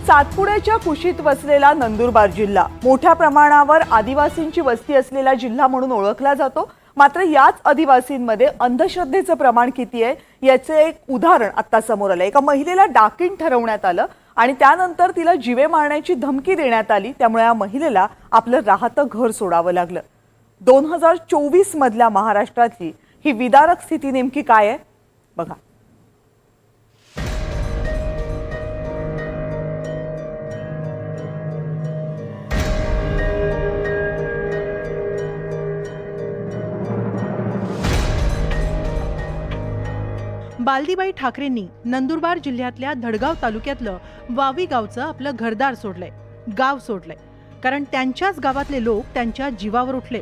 सातपुड्याच्या कुशीत वसलेला नंदुरबार जिल्हा मोठ्या प्रमाणावर आदिवासींची वस्ती असलेला जिल्हा म्हणून ओळखला जातो। मात्र याच आदिवासींमध्ये अंधश्रद्धेचं प्रमाण किती आहे याचे एक उदाहरण आता समोर आलं। एका महिलेला डाकीण ठरवण्यात आलं आणि त्यानंतर तिला जीवे मारण्याची धमकी देण्यात आली। त्यामुळे या महिलेला आपलं राहतं घर सोडावं लागलं। 2024 मधल्या महाराष्ट्रातली ही विदारक स्थिती नेमकी काय आहे बघा। बालदीबाई ठाकरेंनी नंदुरबार जिल्ह्यातल्या धडगाव तालुक्यातलं वावी गावचं आपलं घरदार सोडलंय, गाव सोडलंय, कारण त्यांच्याच गावातले लोक त्यांच्या जीवावर उठले।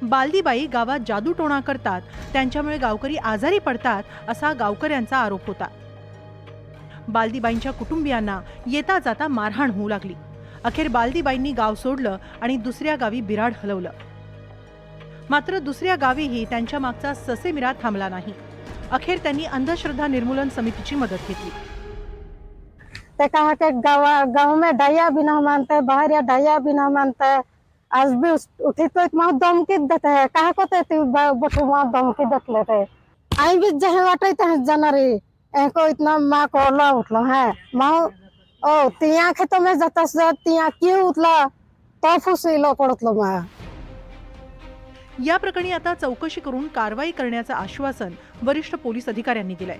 बालदीबाई गावात जादूटोणा करतात, त्यांच्यामुळे गावकरी आजारी पडतात असा गावकऱ्यांचा आरोप होता। बालदीबाईंच्या कुटुंबियांना येता जाता मारहाण होऊ लागली। अखेर बालदीबाईंनी गाव सोडलं आणि दुसऱ्या गावी बिराड हलवलं। मात्र दुसऱ्या गावीही त्यांच्या मागचा ससेमिरा थांबला नाही। अखेर त्यांनी अंधश्रद्धा निर्मूलन समितीची मदत घेतली। ते कहा के गाँव में डाया भी ना मानते, बाहर या डाया भी ना मानते। आज भी उठी तो इतना धमकी देते है, कहा को ते बटुआ धमकी देत लेते। आई भी जहे वाटे तहे जनरी एको इतना माँ को ला उठलो है माँ ओ तिया खेतों में जाता से तिया क्यों उठला तो फुसीलो पड़तलो माँ। या प्रकरणी आता चौकशी करून कारवाई करण्याचं आश्वासन वरिष्ठ पोलीस अधिकाऱ्यांनी दिलंय।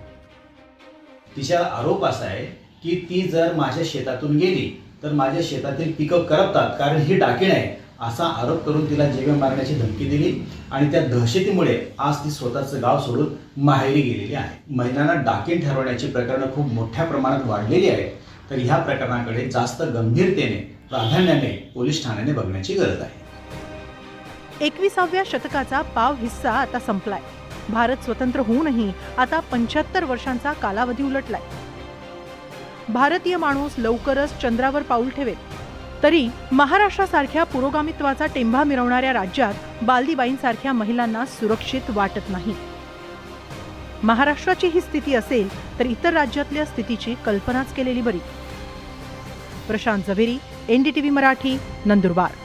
तिच्यावर आरोप असा आहे की ती जर माझ्या शेतातून गेली तर माझ्या शेतातील पिकं करपतात कारण ही डाकीण आहे असा आरोप करून तिला जीवे मारण्याची धमकी दिली आणि त्या दहशतीमुळे आज ती स्वतःचं गाव सोडून माहेरी गेलेली आहे। महिलांना डाकीण ठरवण्याची प्रकरणं खूप मोठ्या प्रमाणात वाढलेली आहेत, तर ह्या प्रकरणाकडे जास्त गंभीरतेने प्राधान्याने पोलीस ठाण्याने बघण्याची गरज आहे। 21व्या शतकाचा पाव हिस्सा आता संपलाय। भारत स्वतंत्र होऊनही आता 75 वर्षांचा कालावधी उलटलाय। भारतीय माणूस लवकरच चंद्रावर पाऊल ठेवेल, तरी महाराष्ट्रासारख्या पुरोगामित्वाचा टेंभा मिरवणाऱ्या राज्यात बालदीबाईंसारख्या महिलांना सुरक्षित वाटत नाही। महाराष्ट्राची ही स्थिती असेल तर इतर राज्यातल्या स्थितीची कल्पनाच केलेली बरी। प्रशांत जवेरी, NDTV मराठी, नंदुरबार।